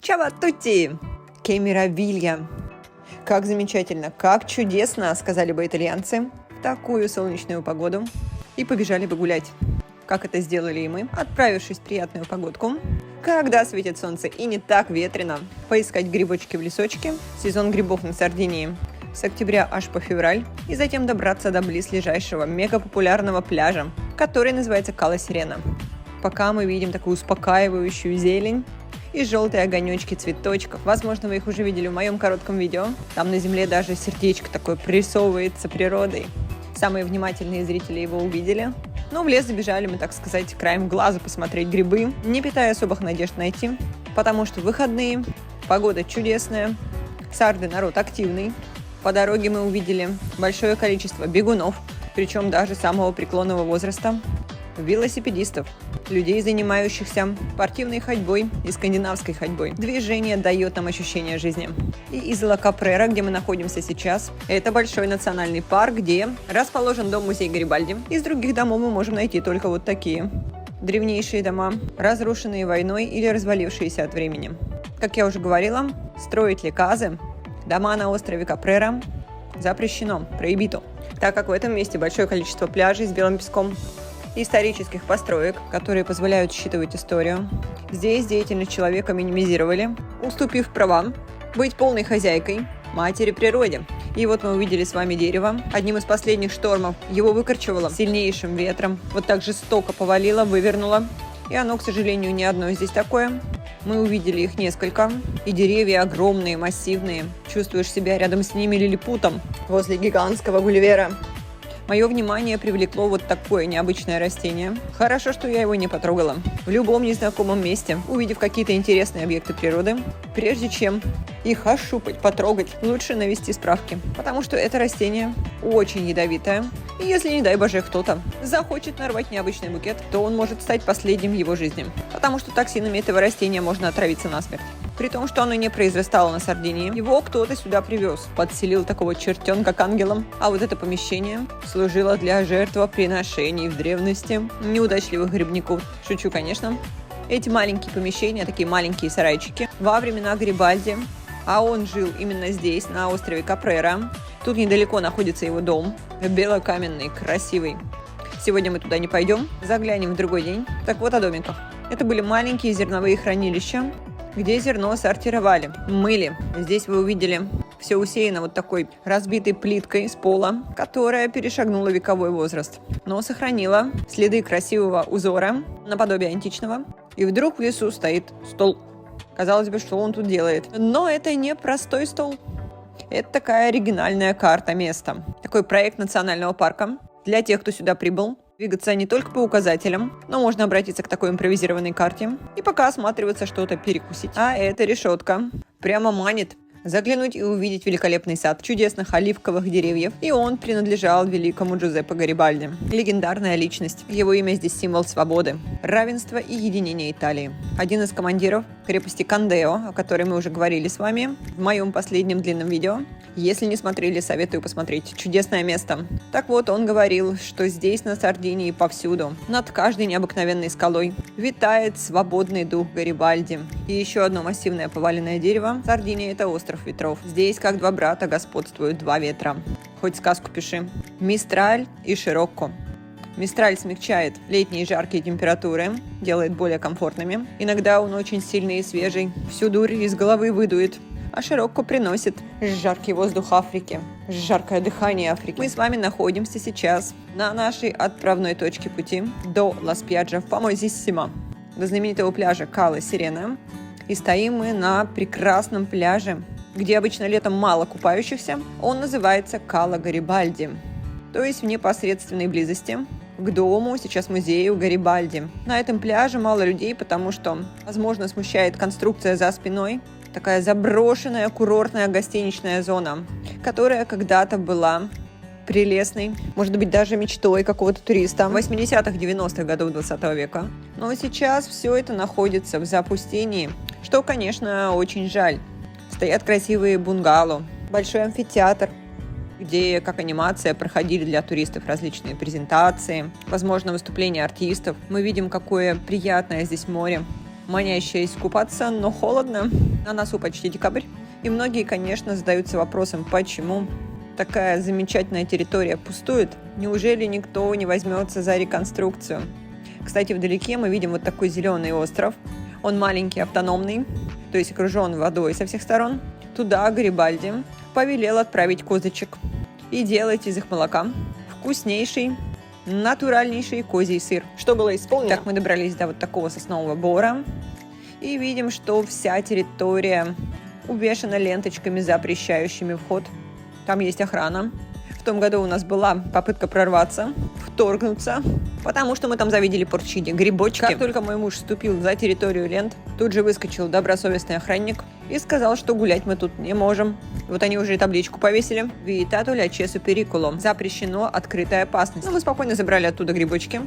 Чао а тутти! Che meraviglia! Как замечательно, как чудесно, сказали бы итальянцы, в такую солнечную погоду. И побежали бы гулять. Как это сделали и мы, отправившись в приятную погодку, когда светит солнце и не так ветрено, поискать грибочки в лесочке, сезон грибов на Сардинии, с октября аж по февраль, и затем добраться до близлежащего мегапопулярного пляжа, который называется Кала Сирена. Пока мы видим такую успокаивающую зелень и желтые огонечки цветочков. Возможно, вы их уже видели в моем коротком видео. Там на земле даже сердечко такое прорисовывается природой. Самые внимательные зрители его увидели. Но в лес забежали мы, так сказать, краем глаза посмотреть грибы, не питая особых надежд найти, потому что выходные, погода чудесная, сарды народ активный. По дороге мы увидели большое количество бегунов, причем даже самого преклонного возраста, велосипедистов, людей, занимающихся спортивной ходьбой и скандинавской ходьбой. Движение дает нам ощущение жизни. И Изола Капрера, где мы находимся сейчас, это большой национальный парк, где расположен дом-музей Гарибальди. Из других домов мы можем найти только вот такие древнейшие дома, разрушенные войной или развалившиеся от времени. Как я уже говорила, строить леказы, дома на острове Капрера запрещено, проибито, так как в этом месте большое количество пляжей с белым песком, исторических построек, которые позволяют считывать историю. Здесь деятельность человека минимизировали, уступив права быть полной хозяйкой, матери природе. И вот мы увидели с вами дерево. Одним из последних штормов его выкорчевало сильнейшим ветром. Вот так жестоко повалило, вывернуло. И оно, к сожалению, не одно здесь такое. Мы увидели их несколько. И деревья огромные, массивные. Чувствуешь себя рядом с ними лилипутом возле гигантского гулливера. Мое внимание привлекло вот такое необычное растение. Хорошо, что я его не потрогала. В любом незнакомом месте, увидев какие-то интересные объекты природы, прежде чем их ощупать, потрогать, лучше навести справки. Потому что это растение очень ядовитое. И если, не дай боже, кто-то захочет нарвать необычный букет, то он может стать последним в его жизни. Потому что токсинами этого растения можно отравиться насмерть. При том, что оно не произрастало на Сардинии, его кто-то сюда привез, подселил такого чертенка к ангелам. А вот это помещение служило для жертвоприношений в древности неудачливых грибников. Шучу, конечно. Эти маленькие помещения, такие маленькие сарайчики, во времена Гарибальди, а он жил именно здесь, на острове Капрера. Тут недалеко находится его дом, белокаменный, красивый. Сегодня мы туда не пойдем, заглянем в другой день. Так вот о домиках. Это были маленькие зерновые хранилища, где зерно сортировали, мыли. Здесь вы увидели все усеяно вот такой разбитой плиткой с пола, которая перешагнула вековой возраст, но сохранила следы красивого узора наподобие античного. И вдруг в лесу стоит стол. Казалось бы, что он тут делает? Но это не простой стол. Это такая оригинальная карта места. Такой проект национального парка для тех, кто сюда прибыл. Двигаться не только по указателям, но можно обратиться к такой импровизированной карте и пока осматриваться, что-то перекусить. А эта решетка прямо манит. Заглянуть и увидеть великолепный сад чудесных оливковых деревьев. И он принадлежал великому Джузеппе Гарибальди. Легендарная личность. Его имя здесь символ свободы, равенства и единения Италии. Один из командиров крепости Кандео, о которой мы уже говорили с вами в моем последнем длинном видео. Если не смотрели, советую посмотреть. Чудесное место. Так вот, он говорил, что здесь, на Сардинии, повсюду, над каждой необыкновенной скалой, витает свободный дух Гарибальди. И еще одно массивное поваленное дерево. Сардиния – это остров ветров. Здесь, как два брата, господствуют два ветра. Хоть сказку пиши. Мистраль и Широкко. Мистраль смягчает летние жаркие температуры, делает более комфортными. Иногда он очень сильный и свежий, всю дурь из головы выдует. А Широкко приносит жаркий воздух Африки, жаркое дыхание Африки. Мы с вами находимся сейчас на нашей отправной точке пути до Ла-Спьяджа Фамосиссимо, до знаменитого пляжа Кала Сирена. И стоим мы на прекрасном пляже, где обычно летом мало купающихся. Он называется Кала Гарибальди, то есть в непосредственной близости к дому, сейчас музею Гарибальди. На этом пляже мало людей, потому что, возможно, смущает конструкция за спиной. Такая заброшенная курортная гостиничная зона, которая когда-то была прелестной, может быть, даже мечтой какого-то туриста 80-х, 90-х годов 20 века. Но сейчас все это находится в запустении, что, конечно, очень жаль. Стоят красивые бунгало, большой амфитеатр, где, как анимация, проходили для туристов различные презентации, возможно, выступления артистов. Мы видим, какое приятное здесь море. манящая искупаться, но холодно. На носу почти декабрь. И многие, конечно, задаются вопросом, почему такая замечательная территория пустует? Неужели никто не возьмется за реконструкцию? Кстати, вдалеке мы видим вот такой зеленый остров. Он маленький, автономный, то есть окружен водой со всех сторон. Туда Гарибальди повелел отправить козочек и делать из их молока вкуснейший, натуральнейший козий сыр. Что было исполнено? Так, мы добрались до вот такого соснового бора и видим, что вся территория увешана ленточками, запрещающими вход. Там есть охрана. В том году у нас была попытка прорваться, вторгнуться, потому что мы там завидели порчиди, грибочки. Как только мой муж вступил за территорию лент, тут же выскочил добросовестный охранник и сказал, что гулять мы тут не можем. Вот они уже и табличку повесили. «Vietato l'accesso periculo» – запрещено, открытая опасность. Но мы спокойно забрали оттуда грибочки,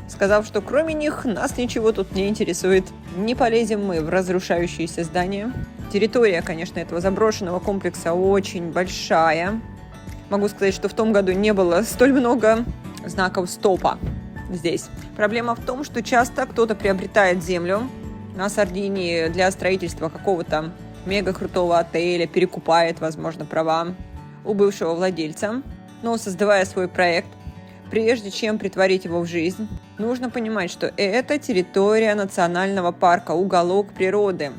сказав, что кроме них нас ничего тут не интересует. Не полезем мы в разрушающиеся здания. Территория, конечно, этого заброшенного комплекса очень большая. Могу сказать, что в том году не было столь много знаков стопа здесь. Проблема в том, что часто кто-то приобретает землю на Сардинии для строительства какого-то мега крутого отеля, перекупает, возможно, права у бывшего владельца. Но создавая свой проект, прежде чем притворить его в жизнь, нужно понимать, что это территория национального парка, уголок природы,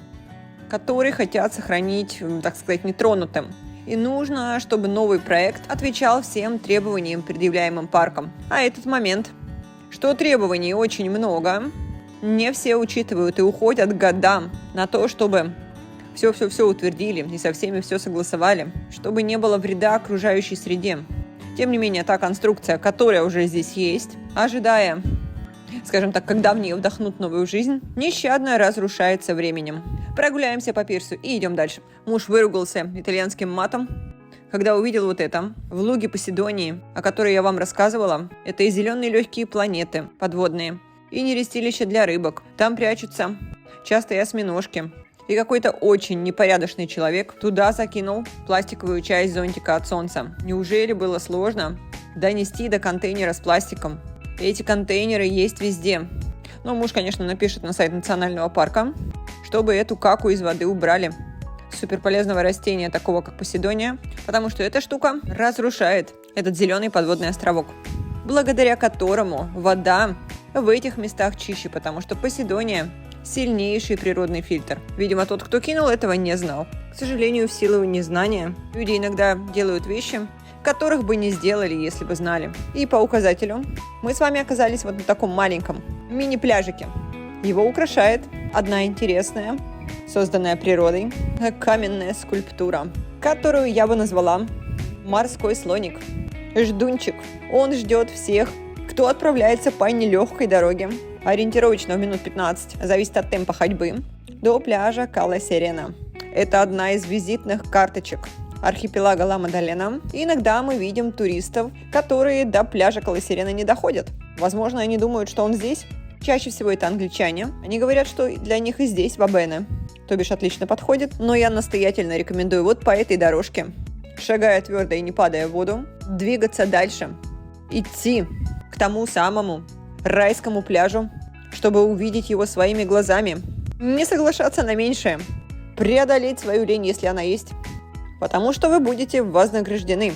который хотят сохранить, так сказать, нетронутым. И нужно, чтобы новый проект отвечал всем требованиям, предъявляемым парком. А этот момент, что требований очень много, не все учитывают и уходят годам на то, чтобы все утвердили и со всеми все согласовали, чтобы не было вреда окружающей среде. Тем не менее, та конструкция, которая уже здесь есть, ожидая, скажем так, когда в нее вдохнут новую жизнь, нещадно разрушается временем. Прогуляемся по пирсу и идем дальше. Муж выругался итальянским матом, когда увидел вот это. В луге Поседонии, о которой я вам рассказывала, это и зеленые легкие планеты подводные, и нерестилища для рыбок. Там прячутся часто и осьминожки. И какой-то очень непорядочный человек туда закинул пластиковую часть зонтика от солнца. Неужели было сложно донести до контейнера с пластиком? Эти контейнеры есть везде. Но муж, конечно, напишет на сайт национального парка, чтобы эту каку из воды убрали. Суперполезного растения, такого как Поседония, потому что эта штука разрушает этот зеленый подводный островок, благодаря которому вода в этих местах чище, потому что Поседония – сильнейший природный фильтр. Видимо, тот, кто кинул, этого не знал. К сожалению, в силу незнания люди иногда делают вещи, которых бы не сделали, если бы знали. И по указателю мы с вами оказались вот на таком маленьком мини-пляжике. Его украшает одна интересная, созданная природой, каменная скульптура, которую я бы назвала «Морской слоник». Ждунчик. Он ждет всех, кто отправляется по нелегкой дороге, ориентировочно в минут 15, зависит от темпа ходьбы, до пляжа Кала Сирена. Это одна из визитных карточек архипелага Ла-Мадалена. И иногда мы видим туристов, которые до пляжа Кала Сирена не доходят. Возможно, они думают, что он здесь. Чаще всего это англичане. Они говорят, что для них и здесь Вабене, то бишь отлично подходит. Но я настоятельно рекомендую вот по этой дорожке, шагая твердо и не падая в воду, двигаться дальше, идти к тому самому райскому пляжу, чтобы увидеть его своими глазами. Не соглашаться на меньшее, преодолеть свою лень, если она есть, потому что вы будете вознаграждены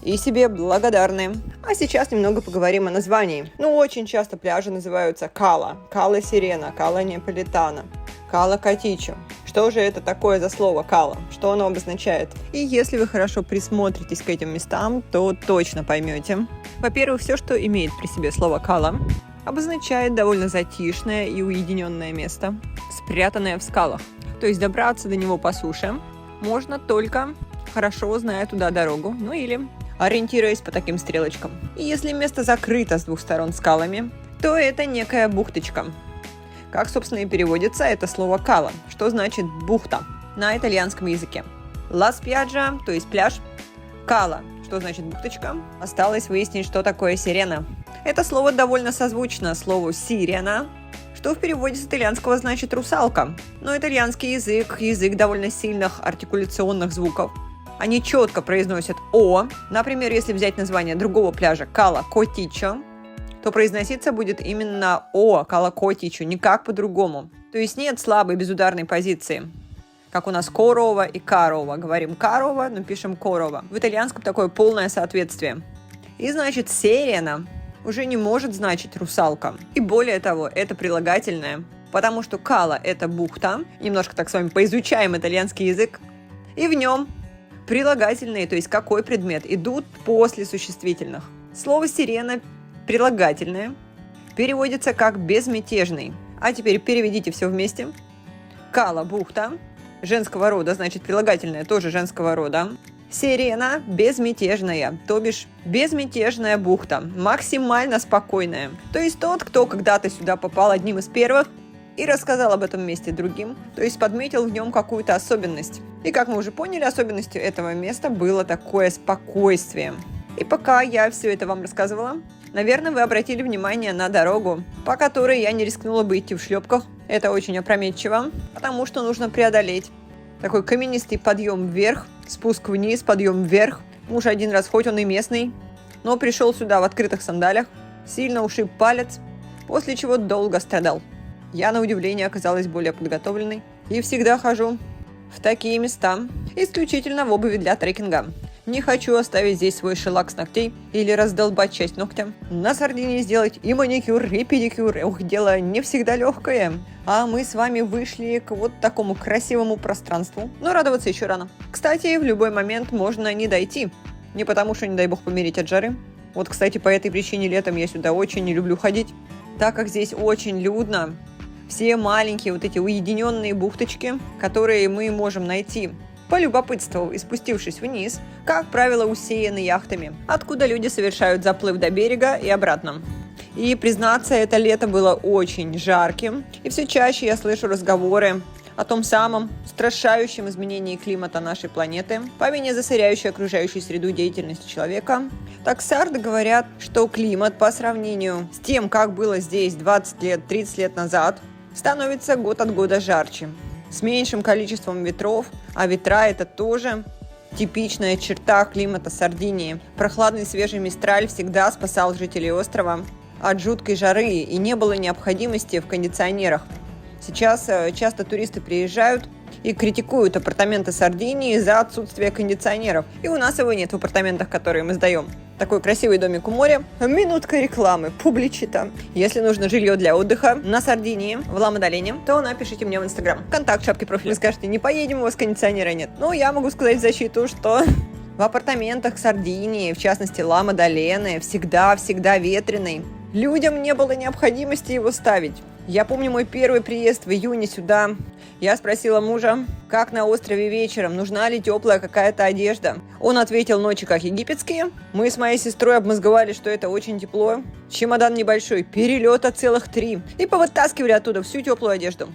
и себе благодарны. А сейчас немного поговорим о названии. Очень часто пляжи называются Кала, Кала Сирена, Кала Неаполитана, Кала Котичо. Что же это такое за слово Кала? Что оно обозначает? И если вы хорошо присмотритесь к этим местам, то точно поймете. Во-первых, все, что имеет при себе слово Кала, обозначает довольно затишное и уединенное место, спрятанное в скалах. То есть добраться до него по суше можно только хорошо зная туда дорогу, или ориентируясь по таким стрелочкам. И если место закрыто с двух сторон скалами, то это некая бухточка. Как, собственно, и переводится это слово «кала», что значит «бухта» на итальянском языке. «Ла спьяджа», то есть пляж, «кала», что значит «бухточка». Осталось выяснить, что такое «сирена». Это слово довольно созвучно слову «сирена», что в переводе с итальянского значит «русалка». Но итальянский язык довольно сильных артикуляционных звуков. Они четко произносят «о». Например, если взять название другого пляжа «Кала Котичо», то произноситься будет именно «о» колокотичу, никак по-другому. То есть нет слабой безударной позиции, как у нас корова и карова. Говорим карова, но пишем корова. В итальянском такое полное соответствие. И значит сирена уже не может значить русалка. И более того, это прилагательное, потому что кала – это бухта. Немножко так с вами поизучаем итальянский язык. И в нем прилагательные, то есть какой предмет, идут после существительных. Слово «сирена» прилагательное переводится как «безмятежный». А теперь переведите все вместе. Кала – бухта, женского рода, значит прилагательное тоже женского рода. Сирена – безмятежная, то бишь безмятежная бухта, максимально спокойная. То есть тот, кто когда-то сюда попал одним из первых и рассказал об этом месте другим, то есть подметил в нем какую-то особенность. И как мы уже поняли, особенностью этого места было такое спокойствие. И пока я все это вам рассказывала, наверное, вы обратили внимание на дорогу, по которой я не рискнула бы идти в шлепках. Это очень опрометчиво, потому что нужно преодолеть такой каменистый подъем вверх, спуск вниз, подъем вверх. Муж один раз, хоть он и местный, но пришел сюда в открытых сандалях, сильно ушиб палец, после чего долго страдал. Я, на удивление, оказалась более подготовленной и всегда хожу в такие места, исключительно в обуви для трекинга. Не хочу оставить здесь свой шелак с ногтей или раздолбать часть ногтя. На Сардинии сделать и маникюр, и педикюр. Ох, дело не всегда легкое. А мы с вами вышли к вот такому красивому пространству. Но радоваться еще рано. Кстати, в любой момент можно не дойти. Не потому, что, не дай бог, помереть от жары. Вот, кстати, по этой причине летом я сюда очень не люблю ходить, так как здесь очень людно. Все маленькие вот эти уединенные бухточки, которые мы можем найти, полюбопытствовав и спустившись вниз, как правило, усеяны яхтами, откуда люди совершают заплыв до берега и обратно. И, признаться, это лето было очень жарким, и все чаще я слышу разговоры о том самом страшающем изменении климата нашей планеты по вине засоряющей окружающую среду деятельности человека. Таксарды говорят, что климат по сравнению с тем, как было здесь 20 лет, 30 лет назад, становится год от года жарче, с меньшим количеством ветров, а ветра – это тоже типичная черта климата Сардинии. Прохладный свежий мистраль всегда спасал жителей острова от жуткой жары, и не было необходимости в кондиционерах. Сейчас часто туристы приезжают и критикуют апартаменты Сардинии за отсутствие кондиционеров. И у нас его нет в апартаментах, которые мы сдаем. Такой красивый домик у моря. Минутка рекламы, публичита. Если нужно жилье для отдыха на Сардинии, в Ла-Мадолене, то напишите мне в Инстаграм. Контакт в шапке профиля. Вы скажете, не поедем, у вас кондиционера нет. Ну, я могу сказать в защиту, что в апартаментах Сардинии, в частности Ла-Мадолены, всегда ветреный. Людям не было необходимости его ставить. Я помню мой первый приезд в июне сюда. Я спросила мужа, как на острове вечером, нужна ли теплая какая-то одежда. Он ответил, ночи как египетские. Мы с моей сестрой обмозговали, что это очень тепло. Чемодан небольшой, перелета целых 3. И повытаскивали оттуда всю теплую одежду.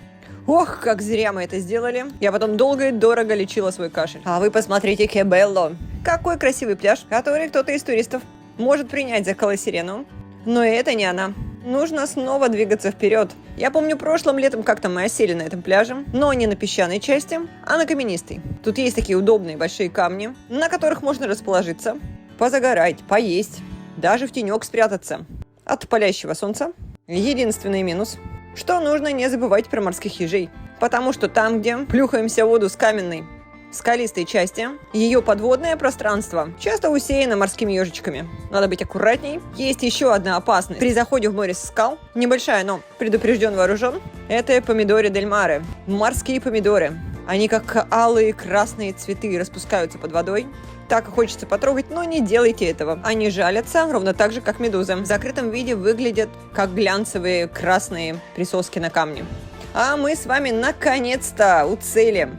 Ох, как зря мы это сделали. Я потом долго и дорого лечила свой кашель. А вы посмотрите, ке белло. Какой красивый пляж, который кто-то из туристов может принять за Кала-Сирену. Но это не она. Нужно снова двигаться вперед. Я помню, прошлым летом как-то мы осели на этом пляже, но не на песчаной части, а на каменистой. Тут есть такие удобные большие камни, на которых можно расположиться, позагорать, поесть, даже в тенек спрятаться от палящего солнца. Единственный минус, что нужно не забывать про морских ежей, потому что там, где плюхаемся в воду с каменной, скалистой части, ее подводное пространство часто усеяно морскими ежичками. Надо быть аккуратней. Есть еще одна опасность. При заходе в море со скал, небольшая, но предупрежден, вооружен, это помидоры дель маре. Морские помидоры. Они как алые красные цветы распускаются под водой. Так и хочется потрогать, но не делайте этого. Они жалятся ровно так же, как медузы. В закрытом виде выглядят как глянцевые красные присоски на камне. А мы с вами наконец-то у цели.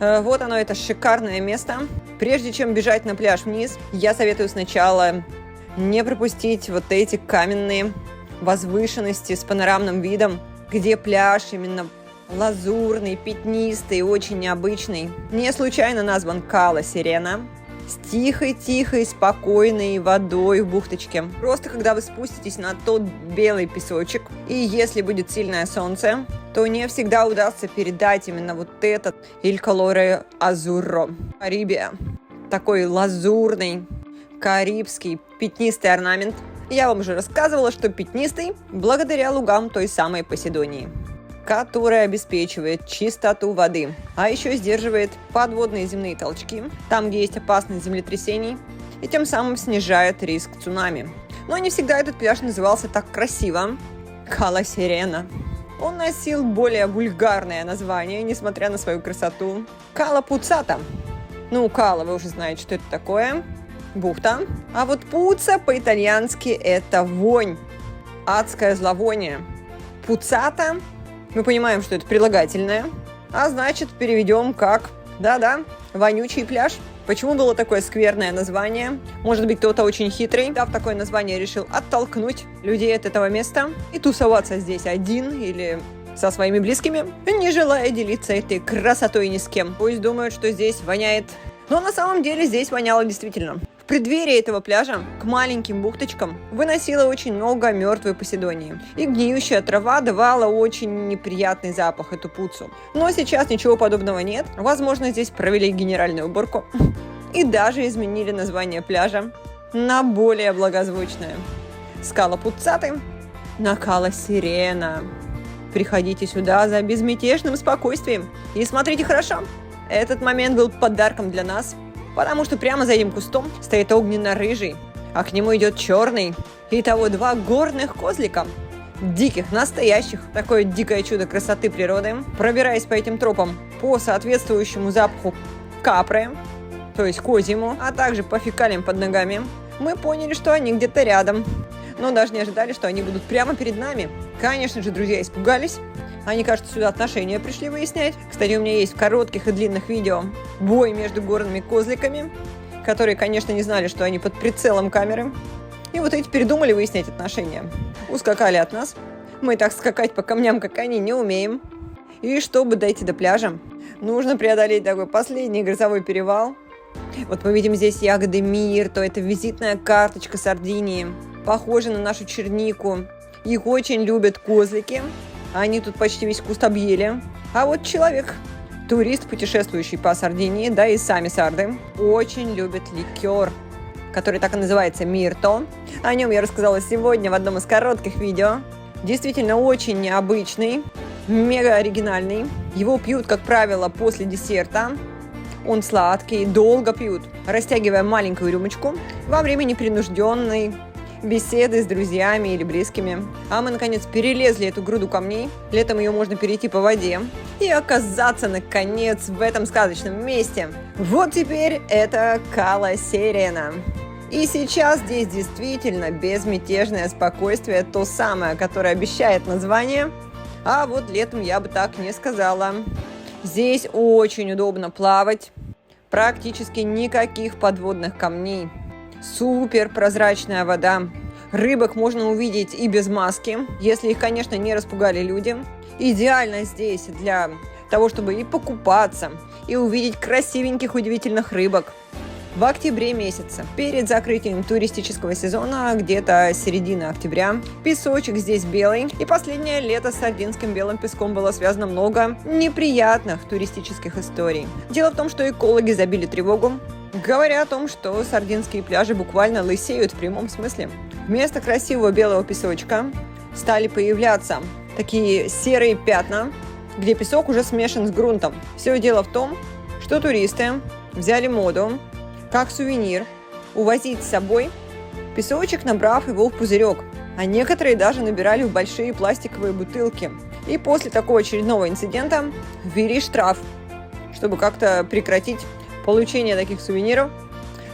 Вот оно, это шикарное место. Прежде чем бежать на пляж вниз, я советую сначала не пропустить вот эти каменные возвышенности с панорамным видом, где пляж именно лазурный, пятнистый, очень необычный. Не случайно назван Кала-Сирена. С тихой-тихой, спокойной водой в бухточке. Просто когда вы спуститесь на тот белый песочек, и если будет сильное солнце, то не всегда удастся передать именно вот этот Il colore azzurro Карибия. Такой лазурный, карибский, пятнистый орнамент. Я вам уже рассказывала, что пятнистый благодаря лугам той самой Поседонии, которая обеспечивает чистоту воды, а еще сдерживает подводные земные толчки, там, где есть опасность землетрясений, и тем самым снижает риск цунами. Но не всегда этот пляж назывался так красиво – Кала Сирена. Он носил более вульгарное название, несмотря на свою красоту – Кала Пуцата. Кала, вы уже знаете, что это такое. Бухта. А вот пуца по-итальянски – это вонь, адское зловоние. Пуцата, мы понимаем, что это прилагательное, а значит, переведем как, вонючий пляж. Почему было такое скверное название? Может быть, кто-то очень хитрый, дав такое название, решил оттолкнуть людей от этого места и тусоваться здесь один или со своими близкими, не желая делиться этой красотой ни с кем. Пусть думают, что здесь воняет. Но на самом деле здесь воняло действительно. В преддверии этого пляжа к маленьким бухточкам выносило очень много мертвой Поседонии. И гниющая трава давала очень неприятный запах, эту пуцу. Но сейчас ничего подобного нет. Возможно, здесь провели генеральную уборку. И даже изменили название пляжа на более благозвучное. С Кала Пуцаты на Кала Сирена. Приходите сюда за безмятежным спокойствием. И смотрите хорошо. Этот момент был подарком для нас, потому что прямо за этим кустом стоит огненно-рыжий, а к нему идет черный. Итого 2 горных козлика. Диких, настоящих. Такое дикое чудо красоты природы. Пробираясь по этим тропам по соответствующему запаху капры, то есть козьему, а также по фекалиям под ногами, мы поняли, что они где-то рядом. Но даже не ожидали, что они будут прямо перед нами. Конечно же, друзья испугались. Они, кажется, сюда отношения пришли выяснять. Кстати, у меня есть в коротких и длинных видео бой между горными козликами, которые, конечно, не знали, что они под прицелом камеры. И вот эти передумали выяснять отношения. Ускакали от нас. Мы так скакать по камням, как они, не умеем. И чтобы дойти до пляжа, нужно преодолеть такой последний грозовой перевал. Вот мы видим здесь ягоды Мирто, это визитная карточка Сардинии, похожа на нашу чернику. Их очень любят козлики. Они тут почти весь куст объели. А вот человек, турист, путешествующий по Сардинии, да и сами сарды, очень любят ликер, который так и называется Мирто. О нем я рассказала сегодня в одном из коротких видео. Действительно очень необычный, мега оригинальный. Его пьют, как правило, после десерта. Он сладкий, долго пьют, растягивая маленькую рюмочку во время непринужденной беседы с друзьями или близкими. А мы, наконец, перелезли эту груду камней. Летом ее можно перейти по воде и оказаться, наконец, в этом сказочном месте. Вот теперь это Кала Сирена. И сейчас здесь действительно безмятежное спокойствие, то самое, которое обещает название. А вот летом я бы так не сказала. Здесь очень удобно плавать. Практически никаких подводных камней. Супер прозрачная вода. Рыбок можно увидеть и без маски, если их, конечно, не распугали люди. Идеально здесь для того, чтобы и покупаться, и увидеть красивеньких, удивительных рыбок. В октябре месяце, перед закрытием туристического сезона, где-то середина октября, песочек здесь белый. И последнее лето с сардинским белым песком было связано много неприятных туристических историй. Дело в том, что экологи забили тревогу, говоря о том, что сардинские пляжи буквально лысеют в прямом смысле. Вместо красивого белого песочка стали появляться такие серые пятна, где песок уже смешан с грунтом. Все дело в том, что туристы взяли моду, как сувенир, увозить с собой песочек, набрав его в пузырек. А некоторые даже набирали в большие пластиковые бутылки. И после такого очередного инцидента ввели штраф, чтобы как-то прекратить получение таких сувениров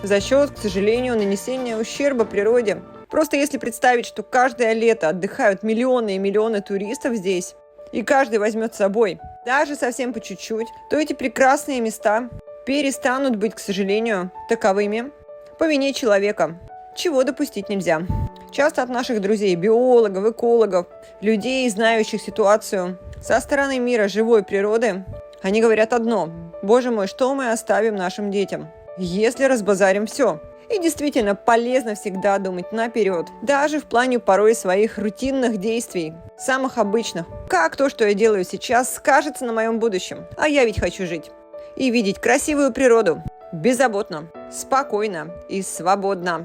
за счет, к сожалению, нанесения ущерба природе. Просто если представить, что каждое лето отдыхают миллионы и миллионы туристов здесь, и каждый возьмет с собой даже совсем по чуть-чуть, то эти прекрасные места перестанут быть, к сожалению, таковыми по вине человека, чего допустить нельзя. Часто от наших друзей, биологов, экологов, людей, знающих ситуацию со стороны мира живой природы, они говорят одно: «Боже мой, что мы оставим нашим детям, если разбазарим все?» И действительно полезно всегда думать наперед, даже в плане порой своих рутинных действий, самых обычных. Как то, что я делаю сейчас, скажется на моем будущем? А я ведь хочу жить и видеть красивую природу, беззаботно, спокойно и свободно.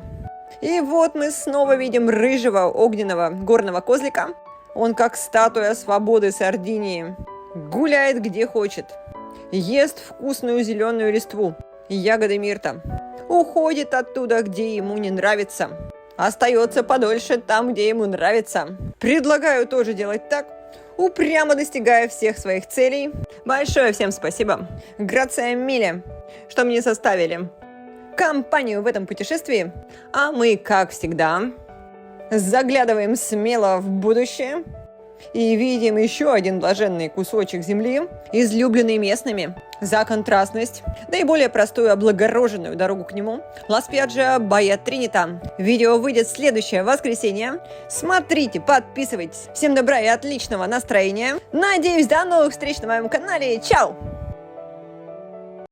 И вот мы снова видим рыжего огненного горного козлика. Он как статуя свободы Сардинии. Гуляет где хочет. Ест вкусную зеленую листву и ягоды мирта. Уходит оттуда, где ему не нравится. Остается подольше там, где ему нравится. Предлагаю тоже делать так, упрямо достигая всех своих целей. Большое всем спасибо, Грация Миле, что мне составили компанию в этом путешествии. А мы, как всегда, заглядываем смело в будущее и видим еще один блаженный кусочек земли, излюбленный местными за контрастность, да и более простую облагороженную дорогу к нему. Ла Спьяджа Баия Тринита. Видео выйдет в следующее воскресенье. Смотрите, подписывайтесь. Всем добра и отличного настроения. Надеюсь, до новых встреч на моем канале. Чао!